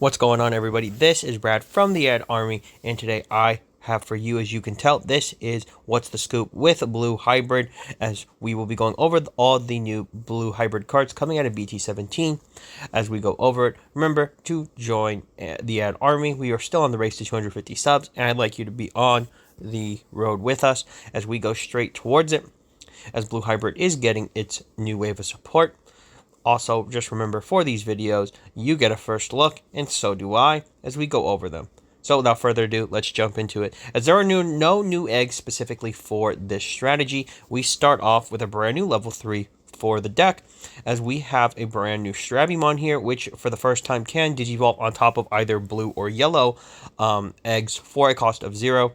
What's going on, everybody? This is Brad from the Ad Army, and today I have for you, as you can tell, this is What's the Scoop with Blue Hybrid, as we will be going over all the new Blue Hybrid cards coming out of BT17. As we go over it, remember to join the Ad Army. We are still on the race to 250 subs, and I'd like you to be on the road with us as we go straight towards it, as Blue Hybrid is getting its new wave of support. Also, just remember, for these videos, you get a first look, and so do I, as we go over them. So without further ado, let's jump into it. As there are no new eggs specifically for this strategy, we start off with a brand new level 3 for the deck, as we have a brand new Strabimon here, which for the first time can Digivolve on top of either blue or yellow eggs for a cost of 0.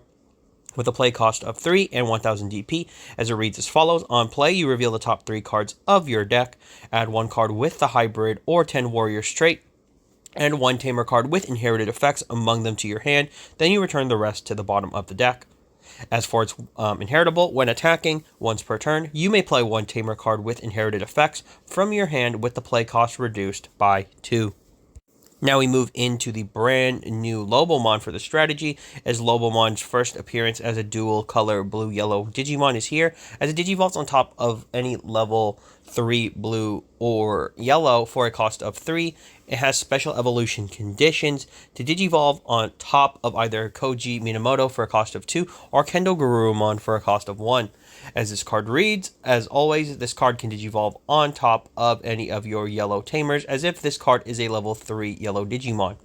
With a play cost of 3 and 1000 DP, as it reads as follows. On play, you reveal the top 3 cards of your deck, add 1 card with the hybrid or 10 warriors trait, and 1 tamer card with inherited effects among them to your hand, then you return the rest to the bottom of the deck. As for its inheritable, when attacking once per turn, you may play 1 tamer card with inherited effects from your hand with the play cost reduced by 2. Now we move into the brand new Lobomon for the strategy, as Lobomon's first appearance as a dual color blue-yellow Digimon is here, as it digivolves on top of any level 3 blue or yellow for a cost of 3. It has special evolution conditions to digivolve on top of either Koji Minamoto for a cost of 2 or GARURUMON for a cost of 1. As this card reads, as always, this card can digivolve on top of any of your yellow tamers, as if this card is a level 3 yellow Digimon.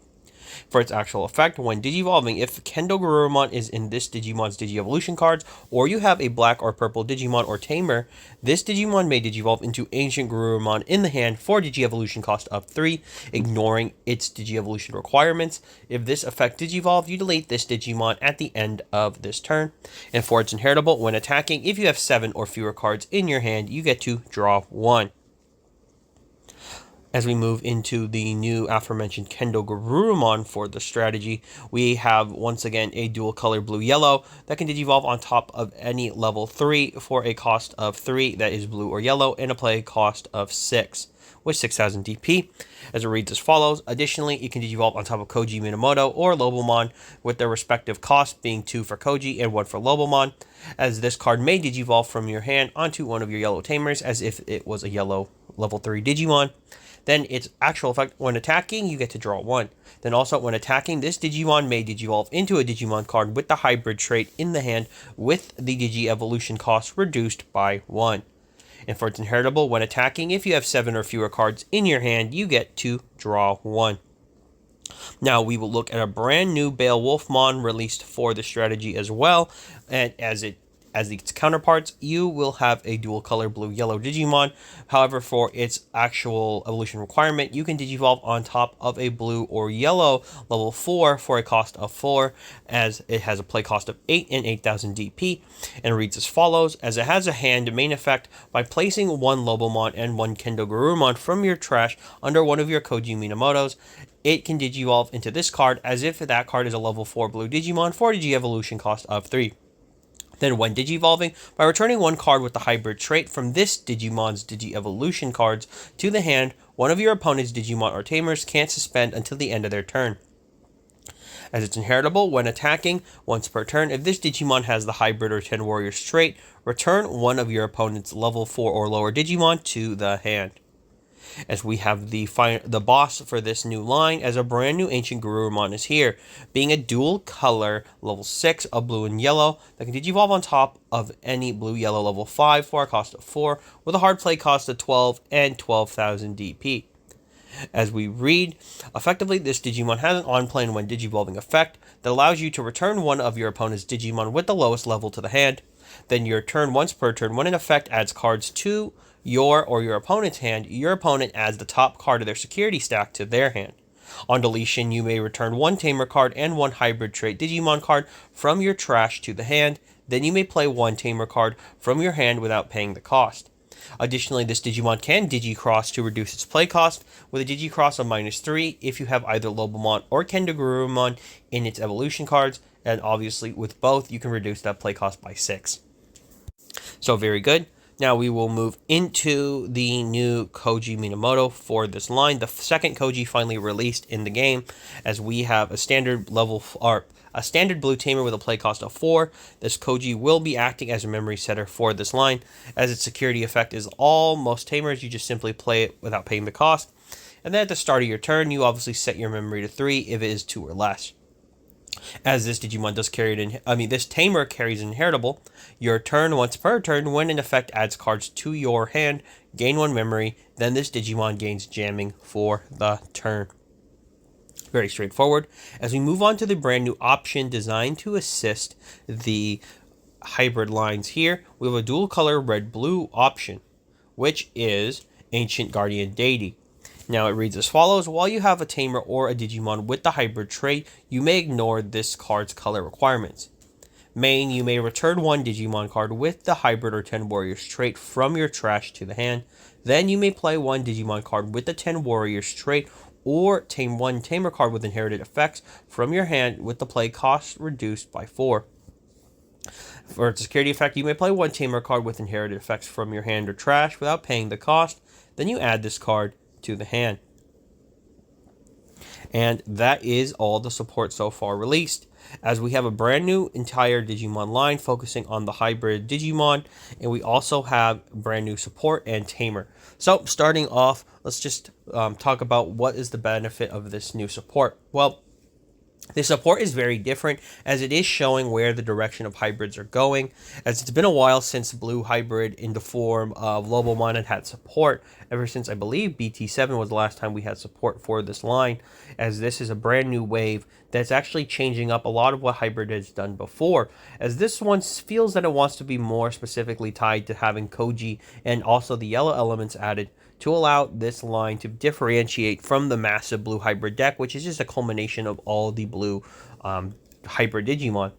For its actual effect, when digivolving, if GARURUMON is in this Digimon's Digi-Evolution cards, or you have a black or purple Digimon or tamer, this Digimon may digivolve into AncientGarurumon in the hand for Digi-Evolution cost of 3, ignoring its Digi-Evolution requirements. If this effect digivolve, you delete this Digimon at the end of this turn. And for its inheritable, when attacking, if you have 7 or fewer cards in your hand, you get to draw 1. As we move into the new aforementioned GARURUMON for the strategy, we have once again a dual color blue-yellow that can digivolve on top of any level 3 for a cost of 3 that is blue or yellow, and a play cost of 6 with 6000 DP. As it reads as follows. Additionally, it can digivolve on top of Koji Minamoto or Lobomon, with their respective costs being 2 for Koji and 1 for Lobomon, as this card may digivolve from your hand onto one of your yellow tamers as if it was a yellow level 3 Digimon. Then its actual effect, when attacking, you get to draw 1. Then also, when attacking, this Digimon may digivolve into a Digimon card with the hybrid trait in the hand with the Digi-Evolution cost reduced by 1. And for its inheritable, when attacking, if you have 7 or fewer cards in your hand, you get to draw 1. Now we will look at a brand new Beowulfmon released for the strategy as well, and as its counterparts, you will have a dual color blue-yellow Digimon. However, for its actual evolution requirement, you can digivolve on top of a blue or yellow level 4 for a cost of 4, as it has a play cost of 8 and 8000 DP, and reads as follows. As it has a hand main effect, by placing 1 Lobomon and 1 GARURUMON from your trash under one of your Koji Minamotos, it can digivolve into this card as if that card is a level 4 blue Digimon for a Digi-Evolution cost of 3. Then when digivolving, by returning 1 card with the hybrid trait from this Digimon's Digi-Evolution cards to the hand, one of your opponent's Digimon or tamers can't suspend until the end of their turn. As it's inheritable, when attacking once per turn, if this Digimon has the hybrid or 10 warriors trait, return one of your opponent's level 4 or lower Digimon to the hand. As we have the boss for this new line, as a brand new AncientGarurumon is here, being a dual color level 6 of blue and yellow that can digivolve on top of any blue-yellow level 5 for a cost of 4, with a hard play cost of 12 and 12,000 DP. As we read, effectively this Digimon has an on-play and when digivolving effect that allows you to return one of your opponent's Digimon with the lowest level to the hand. Then your turn once per turn, when an effect adds cards to your or your opponent's hand, your opponent adds the top card of their security stack to their hand. On deletion, you may return 1 tamer card and 1 hybrid trait Digimon card from your trash to the hand. Then you may play 1 tamer card from your hand without paying the cost. Additionally, this Digimon can Digicross to reduce its play cost, with a Digicross of -3 if you have either Lobomon or GARURUMON in its evolution cards, and obviously with both you can reduce that play cost by 6. So very good. Now we will move into the new Koji Minamoto for this line. The second Koji finally released in the game, as we have a standard level or a standard blue tamer with a play cost of 4. This Koji will be acting as a memory setter for this line, as its security effect is all most tamers. You just simply play it without paying the cost. And then at the start of your turn, you obviously set your memory to 3 if it is 2 or less. As this Digimon does carry this tamer carries an inheritable. Your turn, once per turn, when in effect adds cards to your hand, gain 1 memory, then this Digimon gains jamming for the turn. Very straightforward. As we move on to the brand new option designed to assist the hybrid lines here, we have a dual color red-blue option, which is Ancient Guardian Deity. Now it reads as follows: while you have a tamer or a Digimon with the hybrid trait, you may ignore this card's color requirements. Main, you may return 1 Digimon card with the hybrid or 10 warriors trait from your trash to the hand. Then you may play 1 Digimon card with the 10 warriors trait or tame 1 tamer card with inherited effects from your hand with the play cost reduced by 4. For its security effect, you may play 1 tamer card with inherited effects from your hand or trash without paying the cost. Then you add this card to the hand. And that is all the support so far released, as we have a brand new entire Digimon line focusing on the hybrid Digimon, and we also have brand new support and tamer. So starting off, let's just talk about what is the benefit of this new support. Well, the support is very different, as it is showing where the direction of hybrids are going, as it's been a while since Blue Hybrid in the form of Lobomon had support, ever since I believe BT7 was the last time we had support for this line, as this is a brand new wave that's actually changing up a lot of what Hybrid has done before, as this one feels that it wants to be more specifically tied to having Koji and also the yellow elements added to allow this line to differentiate from the massive Blue Hybrid deck, which is just a culmination of all the Blue Hybrid Digimon.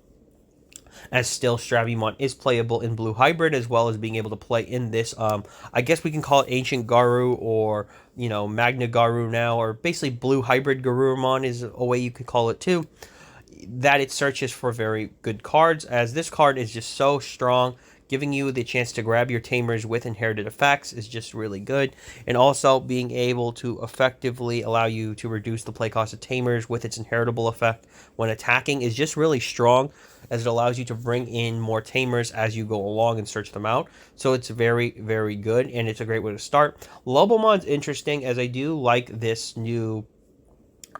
As still, Stravimon is playable in Blue Hybrid, as well as being able to play in this, I guess we can call it Ancient Garu, or, Magna Garu now, or basically Blue Hybrid Garurumon is a way you could call it too. That it searches for very good cards, as this card is just so strong. Giving you the chance to grab your tamers with inherited effects is just really good. And also being able to effectively allow you to reduce the play cost of tamers with its inheritable effect when attacking is just really strong, as it allows you to bring in more tamers as you go along and search them out. So it's very, very good, and it's a great way to start. Lobomon's interesting, as I do like this new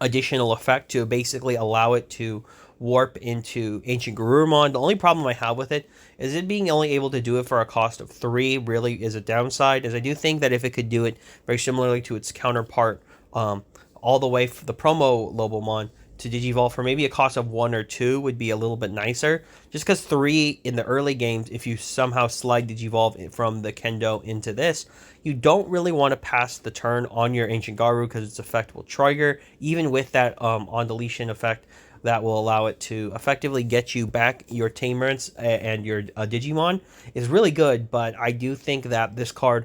additional effect to basically allow it to warp into Ancient Garurumon. The only problem I have with it is it being only able to do it for a cost of 3 really is a downside, as I do think that if it could do it very similarly to its counterpart, all the way for the promo Lobomon to Digivolve for maybe a cost of 1 or 2 would be a little bit nicer, just because 3 in the early games, if you somehow slide Digivolve from the Kendo into this, you don't really want to pass the turn on your Ancient Garu, because its effect will trigger, even with that on deletion effect that will allow it to effectively get you back your Tamers and your Digimon is really good. But I do think that this card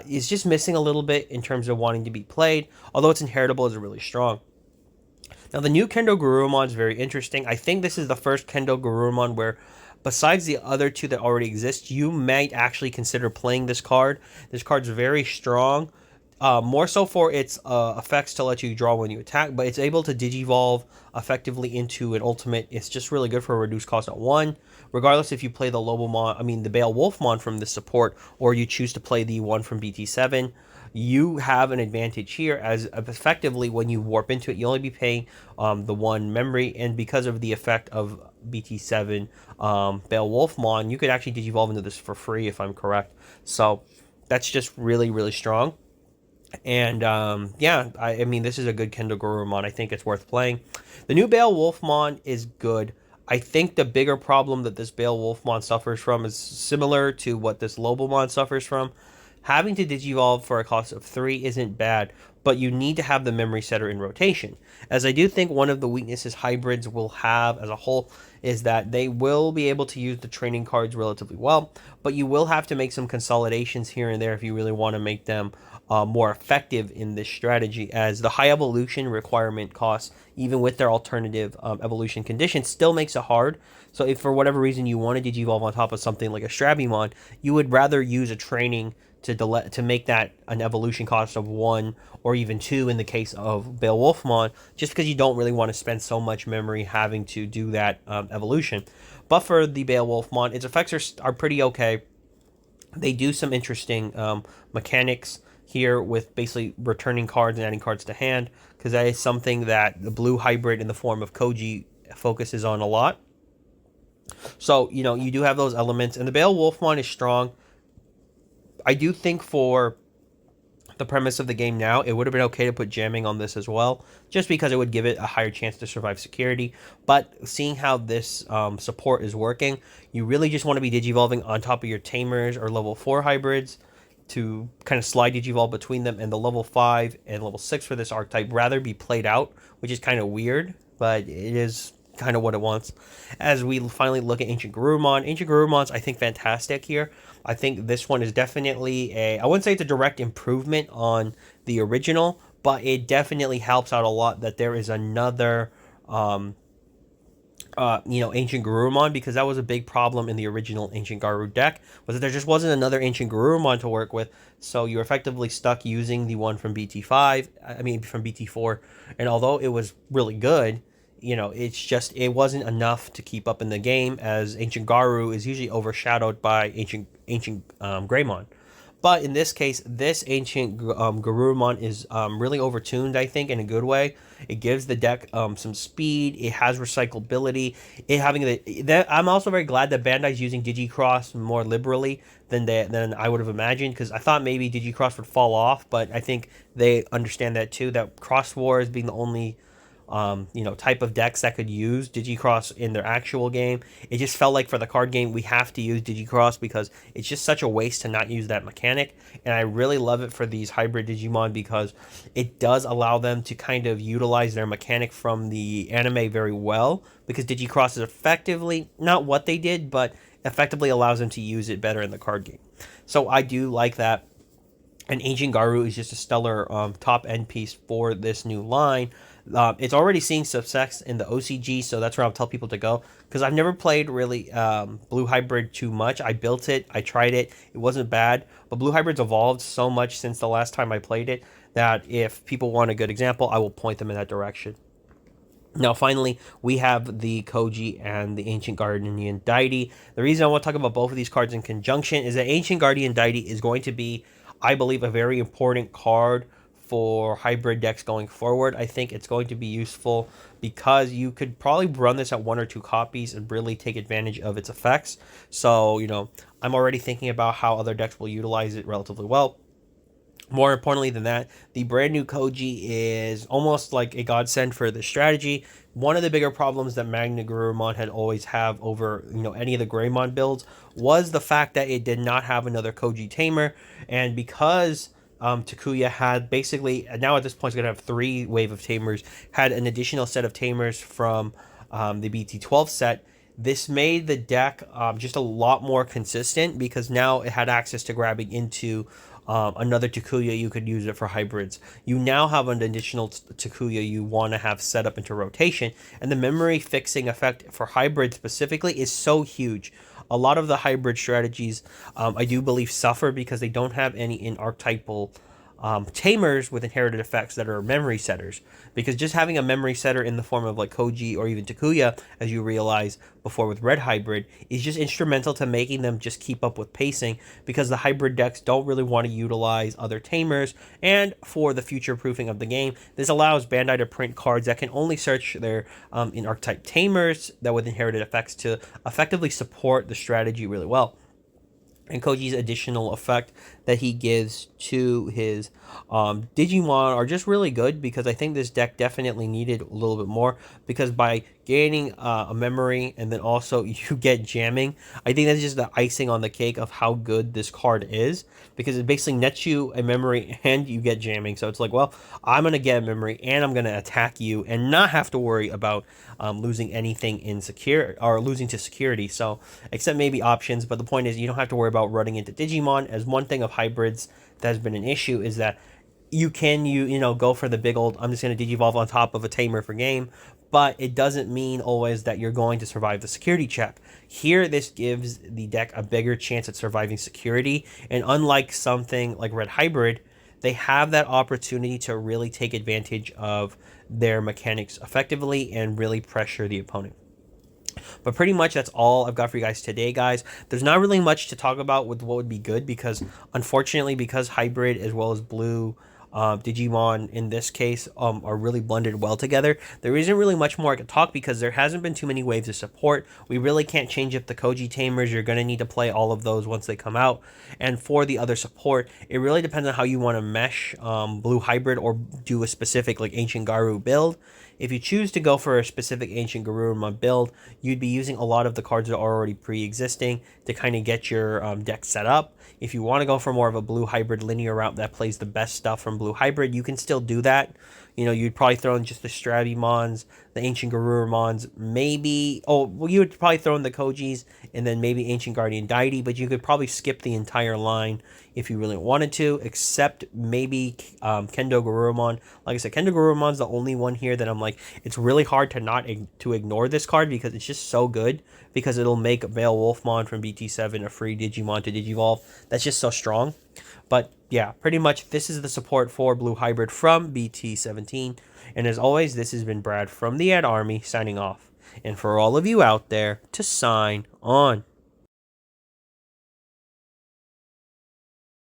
is just missing a little bit in terms of wanting to be played, although its inheritable is really strong. Now, the new Kendo Garurumon is very interesting. I think this is the first Kendo Garurumon where, besides the other 2 that already exist, you might actually consider playing this card. This card's very strong, more so for its effects to let you draw when you attack, but it's able to Digivolve effectively into an ultimate. It's just really good for a reduced cost at 1, regardless if you play the the Beowulfmon from this support, or you choose to play the one from BT7. You have an advantage here, as effectively when you warp into it, you'll only be paying the 1 memory, and because of the effect of BT7 Beowulfmon, you could actually Digivolve into this for free, if I'm correct. So that's just really, really strong. And I mean, this is a good Kendo Garurumon. I think it's worth playing. The new Beowulfmon is good. I think the bigger problem that this Beowulfmon suffers from is similar to what this Lobomon suffers from. having to digivolve for a cost of 3 isn't bad, but you need to have the memory setter in rotation. As I do think one of the weaknesses hybrids will have as a whole is that they will be able to use the training cards relatively well, but you will have to make some consolidations here and there if you really want to make them more effective in this strategy, as the high evolution requirement costs, even with their alternative evolution conditions, still makes it hard. So if for whatever reason you wanted to evolve on top of something like a Strabimon, you would rather use a training to make that an evolution cost of 1 or even 2 in the case of Beowulfmon, just because you don't really want to spend so much memory having to do that evolution. But for the Beowulfmon, its effects are pretty okay. They do some interesting mechanics here with basically returning cards and adding cards to hand, because that is something that the blue hybrid in the form of Koji focuses on a lot. So, you do have those elements, and the Beowulfmon is strong. I do think for the premise of the game now, it would have been okay to put jamming on this as well, just because it would give it a higher chance to survive security. But seeing how this support is working, you really just want to be digivolving on top of your tamers or level 4 hybrids to kind of slide digivolve between them, and the level 5 and level 6 for this archetype rather be played out, which is kind of weird, but it is kind of what it wants. As we finally look at Ancient Garurumon, Ancient Garurumon's I think fantastic here. I think this one is definitely I wouldn't say it's a direct improvement on the original, but it definitely helps out a lot that there is another Ancient Garurumon, because that was a big problem in the original Ancient Garu deck, was that there just wasn't another Ancient Garurumon to work with, so you're effectively stuck using the one from from BT4, and although it was really good, it wasn't enough to keep up in the game, as Ancient Garu is usually overshadowed by Ancient Greymon. But in this case, this Ancient Garurumon is really overtuned, I think, in a good way. It gives the deck some speed. It has recyclability. I'm also very glad that Bandai's using Digicross more liberally than I would have imagined, because I thought maybe Digicross would fall off, but I think they understand that too. That Cross Wars being the only type of decks that could use Digicross in their actual game. It just felt like for the card game, we have to use Digicross because it's just such a waste to not use that mechanic. And I really love it for these hybrid Digimon, because it does allow them to kind of utilize their mechanic from the anime very well, because Digicross is effectively not what they did, but effectively allows them to use it better in the card game. So I do like that. And Ancient Garu is just a stellar top end piece for this new line. It's already seeing success in the OCG, so that's where I'll tell people to go, because I've never played really Blue Hybrid too much. I built it, I tried it, it wasn't bad, but Blue Hybrid's evolved so much since the last time I played it that if people want a good example, I will point them in that direction. Now, finally, we have the Koji and the Ancient Guardian Deity. The reason I want to talk about both of these cards in conjunction is that Ancient Guardian Deity is going to be, I believe, a very important card for hybrid decks going forward. I think it's going to be useful because you could probably run this at 1 or 2 copies and really take advantage of its effects. So, I'm already thinking about how other decks will utilize it relatively well. More importantly than that, the brand new Koji is almost like a godsend for the strategy. One of the bigger problems that Magna Garurumon had always have over any of the Greymon builds was the fact that it did not have another Koji tamer, and because Takuya had basically, now at this point, it's going to have 3 wave of tamers, had an additional set of tamers from the BT12 set. This made the deck just a lot more consistent, because now it had access to grabbing into another Takuya. You could use it for hybrids. You now have an additional Takuya you want to have set up into rotation, and the memory fixing effect for hybrids specifically is so huge. A lot of the hybrid strategies, I do believe, suffer because they don't have any in archetypal tamers with inherited effects that are memory setters, because just having a memory setter in the form of like Koji or even Takuya, as you realize before with Red Hybrid, is just instrumental to making them just keep up with pacing, because the hybrid decks don't really want to utilize other tamers. And for the future proofing of the game, this allows Bandai to print cards that can only search their in archetype tamers that with inherited effects to effectively support the strategy really well. And Koji's additional effect that he gives to his Digimon are just really good, because I think this deck definitely needed a little bit more, because by gaining a memory, and then also you get jamming. I think that's just the icing on the cake of how good this card is, because it basically nets you a memory and you get jamming. So it's like, well, I'm going to get a memory and I'm going to attack you and not have to worry about losing anything in secure or losing to security. So except maybe options, but the point is you don't have to worry about running into Digimon. As one thing of hybrids that has been an issue is that you go for the big old I'm just going to digivolve on top of a tamer for game, but it doesn't mean always that you're going to survive the security check. Here, this gives the deck a bigger chance at surviving security, and unlike something like Red Hybrid, they have that opportunity to really take advantage of their mechanics effectively and really pressure the opponent. But pretty much that's all I've got for you guys today, guys. There's not really much to talk about with what would be good, because unfortunately, because hybrid as well as blue Digimon in this case are really blended well together, there isn't really much more I can talk, because there hasn't been too many waves of support. We really can't change up the Koji Tamers. You're going to need to play all of those once they come out. And for the other support, it really depends on how you want to mesh blue hybrid or do a specific like Ancient Garu build. If you choose to go for a specific Ancient Garurumon build, you'd be using a lot of the cards that are already pre-existing to kind of get your deck set up. If you want to go for more of a blue hybrid linear route that plays the best stuff from blue hybrid, you can still do that. You know, you'd probably throw in just the Strabimons, the Ancient Garurumons, maybe... Oh, well, you would probably throw in the Kojis, and then maybe Ancient Guardian Deity, but you could probably skip the entire line if you really wanted to, except maybe Kendo Garurumon. Like I said, Kendo Garurumon's the only one here that I'm like, it's really hard to ignore this card, because it's just so good, because it'll make Veil Wolfmon from BT7 a free Digimon to Digivolve. That's just so strong. But yeah, pretty much this is the support for Blue Hybrid from BT17. And as always, this has been Brad from the Ad Army signing off. And for all of you out there, to sign on.